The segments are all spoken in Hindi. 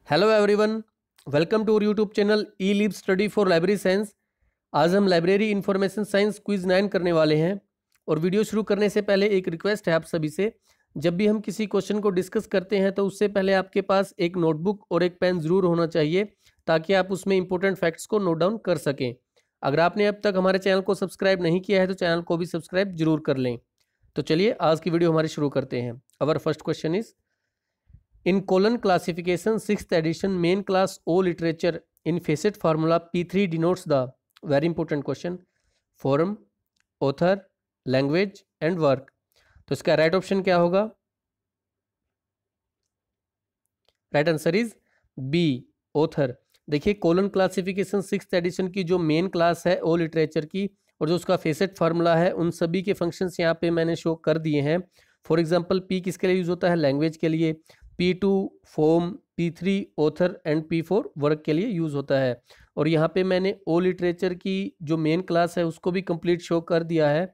Hello everyone, welcome to YouTube channel E leap study for library science. आज हम लाइब्रेरी इंफॉर्मेशन साइंस क्विज 9 करने वाले हैं। और वीडियो शुरू करने से पहले एक रिक्वेस्ट है आप सभी से, जब भी हम किसी क्वेश्चन को डिस्कस करते हैं तो उससे पहले आपके पास एक नोटबुक और एक पेन ज़रूर होना चाहिए ताकि आप उसमें इंपॉर्टेंट फैक्ट्स को नोट डाउन कर सकें। अगर आपने अब तक हमारे चैनल को सब्सक्राइब नहीं किया है तो चैनल को भी सब्सक्राइब जरूर कर लें। तो चलिए आज की वीडियो हमारी शुरू करते हैं। Our first question is, in colon classification 6th edition main class O literature in facet formula P3 denotes the very important question form, author, language and work। तो इसका राइट ऑप्शन क्या होगा? Right answer is B, author. देखिए कोलन क्लासिफिकेशन 6th एडिशन की जो मेन क्लास है ओ लिटरेचर की और जो उसका फेसेट फार्मूला है उन सभी के फंक्शंस यहाँ पे मैंने शो कर दिए हैं। फॉर एग्जांपल पी किसके लिए यूज होता है? लैंग्वेज के लिए। P2 form, P3 author and P4 work के लिए यूज होता है। और यहाँ पे मैंने ओ लिटरेचर की जो मेन क्लास है उसको भी कंप्लीट शो कर दिया है,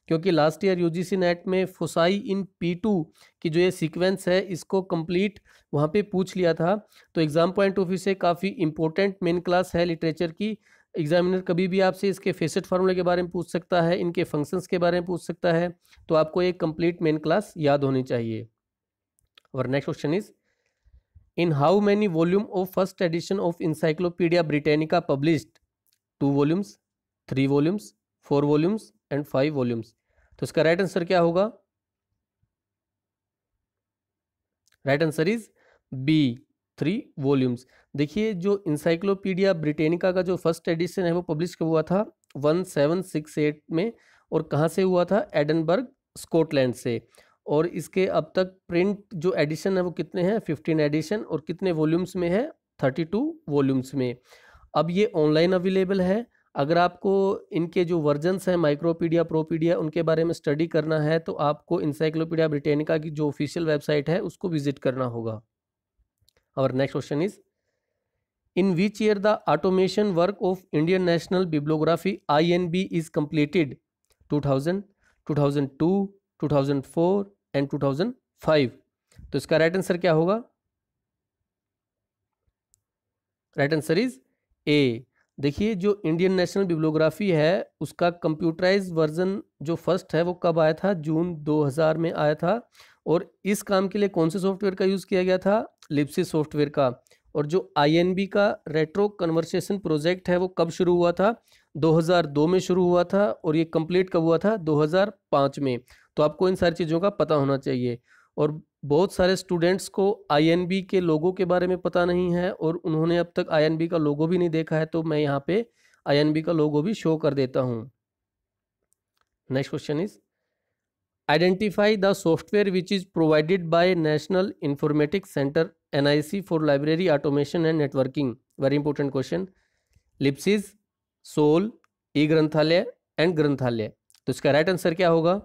क्योंकि लास्ट ईयर यूजीसी नेट में फोसाई इन P2 की जो ये सीक्वेंस है इसको कंप्लीट वहाँ पे पूछ लिया था। तो एग्जाम पॉइंट ऑफ व्यू से काफ़ी इंपॉर्टेंट मेन क्लास है लिटरेचर की। एग्जामिनर कभी भी आपसे इसके फेसेट फार्मूले के बारे में पूछ सकता है, इनके फंक्शंस के बारे में पूछ सकता है, तो आपको एक कंप्लीट मेन क्लास याद होनी चाहिए। और next question is, in how many volume of first edition of encyclopedia Britannica published? 2 volumes, 3 volumes, 4 volumes and 5 volumes. तो इसका राइट आंसर क्या होगा? Right answer is B, 3 volumes. देखिए जो इंसाइक्लोपीडिया ब्रिटानिका का जो फर्स्ट एडिशन है वो पब्लिश हुआ था 1768 में। और कहाँ से हुआ था? एडनबर्ग, स्कॉटलैंड से। और इसके अब तक प्रिंट जो एडिशन है वो कितने हैं? 15 एडिशन। और कितने वॉल्यूम्स में है? 32 वॉल्यूम्स में। अब ये ऑनलाइन अवेलेबल है। अगर आपको इनके जो वर्जन्स हैं माइक्रोपीडिया, प्रोपीडिया, उनके बारे में स्टडी करना है तो आपको इंसाइक्लोपीडिया ब्रिटानिका की जो ऑफिशियल वेबसाइट है उसको विजिट करना होगा। और next question is, in which year the automation work of Indian national bibliography INB is completed? 2000, 2002, 2004 and 2005। तो इसका राइट आंसर क्या होगा? Right answer is a. देखिए जो इंडियन नेशनल बिब्लियोग्राफी है उसका कंप्यूटराइज वर्जन जो फर्स्ट है वो कब आया था? जून 2000 में आया था। और इस काम के लिए कौन से सॉफ्टवेयर का यूज़ किया गया था? लिप्सिस सॉफ्टवेयर का। और जो INB का रेट्रो कन्वर्सेशन प्रोजेक्ट है वो कब शुरू हुआ था? 2002 में शुरू हुआ था। और ये कंप्लीट कब हुआ था? 2005 में। तो आपको इन सारी चीज़ों का पता होना चाहिए। और बहुत सारे स्टूडेंट्स को INB के लोगो के बारे में पता नहीं है और उन्होंने अब तक INB का लोगो भी नहीं देखा है, तो मैं यहाँ पे INB का लोगो भी शो कर देता हूँ। Next question is, identify the software which is provided by national informatics centre NIC for library automation and networking. Very important question. LibSys, SOUL, e Granthalaya and Granthalaya. तो इसका राइट आंसर क्या होगा?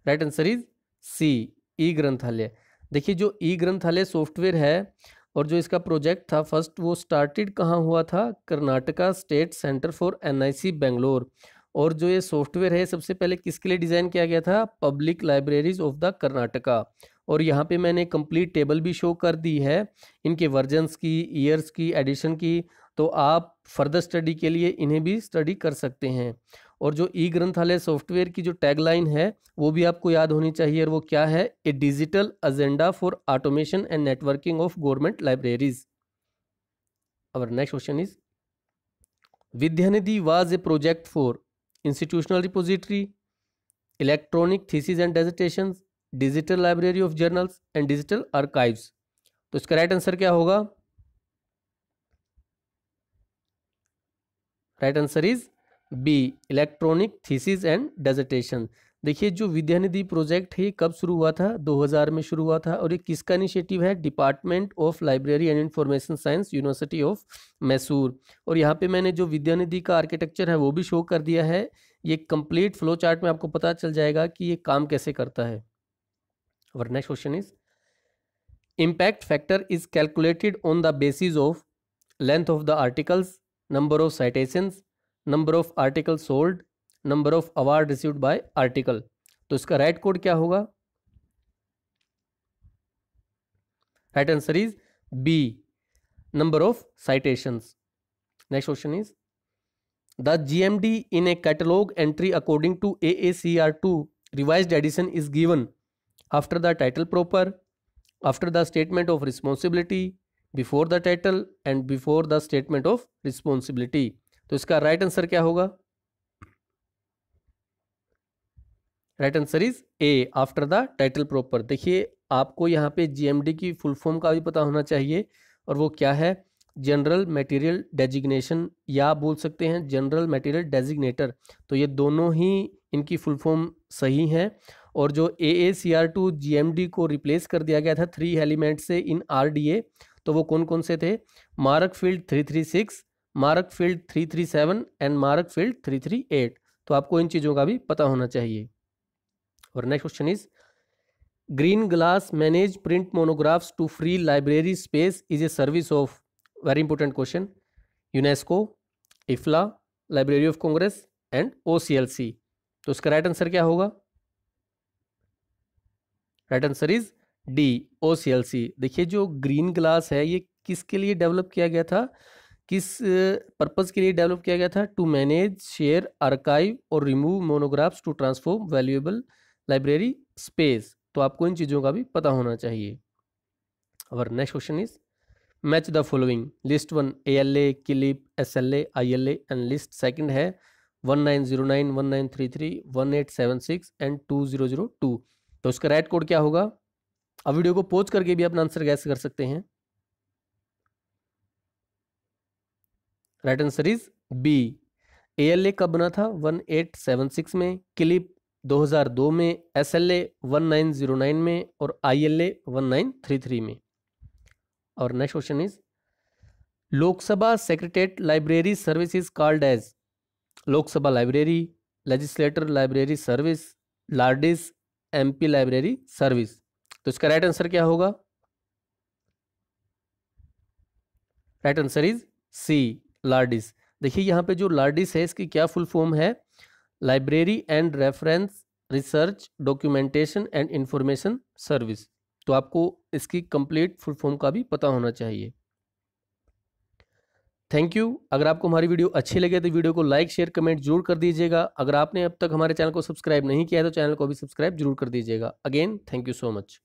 Right answer is C, e Granthalaya. देखिए जो ई ग्रंथालय सॉफ्टवेयर है और जो इसका प्रोजेक्ट था फर्स्ट, वो स्टार्टेड कहाँ हुआ था? Karnataka state centre for NIC Bangalore. और जो ये सॉफ्टवेयर है सबसे पहले किसके लिए डिज़ाइन किया गया था? Public libraries of the Karnataka. और यहाँ पे मैंने कंप्लीट टेबल भी शो कर दी है इनके वर्जन्स की, ईयर्स की, एडिशन की। तो आप फर्दर स्टडी के लिए इन्हें भी स्टडी कर सकते हैं। और जो ई ग्रंथालय सॉफ्टवेयर की जो टैगलाइन है वो भी आपको याद होनी चाहिए, और वो क्या है? A digital agenda for automation and networking of government libraries. और next question is, Vidyanidhi was a project for institutional repository, electronic thesis and dissertations, digital library of journals and digital archives. तो इसका राइट आंसर क्या होगा? Right answer is B, electronic thesis and dissertation. देखिए जो विद्यानिधि प्रोजेक्ट है ये कब शुरू हुआ था? 2000 में शुरू हुआ था। और ये किसका इनिशिएटिव है? Department of library and information science, university of Mysore. और यहाँ पे मैंने जो विद्यानिधि का आर्किटेक्चर है वो भी शो कर दिया है। ये कंप्लीट फ्लो चार्ट में आपको पता चल जाएगा कि ये काम कैसे करता है। और next question is, impact factor is calculated on the basis of length of the articles, number of citations, number of article sold, number of award received by article. तो इसका राइट कोड क्या होगा? Right answer is B, number of citations. Next question is, the GMD in a catalog entry according to AACR2 revised edition is given after the title proper, after the statement of responsibility, before the title and before the statement of responsibility. तो इसका राइट आंसर क्या होगा? Right answer is a, after the title proper. देखिए आपको यहाँ पे जीएमडी की फुल फॉर्म का भी पता होना चाहिए, और वो क्या है? जनरल मटेरियल डेजिग्नेशन, या आप बोल सकते हैं जनरल मटेरियल डेजिग्नेटर। तो ये दोनों ही इनकी फुल फॉर्म सही हैं। और जो AACR2 GMD को रिप्लेस कर दिया गया था 3 एलिमेंट से इन RDA, तो वो कौन कौन से थे? Mark field 336, mark field 337 and mark field 338। तो आपको इन चीज़ों का भी पता होना चाहिए। और next question is, green glass manage print monographs to free library space is a service of, very important question, UNESCO, IFLA, Library of Congress and OCLC। तो इसका राइट आंसर क्या होगा? Right answer is D, OCLC। देखिए जो ग्रीन ग्लास है ये किसके लिए डेवलप किया गया था, किस पर्पस के लिए डेवलप किया गया था? टू मैनेज, शेयर, आर्काइव और remove monographs to transform valuable library space. तो आपको इन चीज़ों का भी पता होना चाहिए। और next question is, match the following, list 1 ALA, clip, SLA, ILA and list second है 1909, 1933, 1876 एंड 2002। तो इसका राइट कोड क्या होगा? अब वीडियो को पॉज करके भी अपना आंसर गैस कर सकते हैं। Right answer is B, ALA कब बना था? 1876 में, क्लिप 2002 में, SLA 1909 में और ILA 1933 में। और next question is, Lok Sabha secretariat library service is called as, Lok Sabha library, legislator library service, LARRDIS, MP library service. तो इसका राइट आंसर क्या होगा? Right answer is C, LARRDIS. देखिए यहाँ पे जो लार्डिस है इसकी क्या फुल फॉर्म है? Library and reference research documentation and information service. तो आपको इसकी कंप्लीट फुल फॉर्म का भी पता होना चाहिए। Thank you. अगर आपको हमारी वीडियो अच्छी लगे तो वीडियो को लाइक, शेयर, कमेंट जरूर कर दीजिएगा। अगर आपने अब तक हमारे चैनल को सब्सक्राइब नहीं किया है तो चैनल को भी सब्सक्राइब जरूर कर दीजिएगा। Again thank you so much.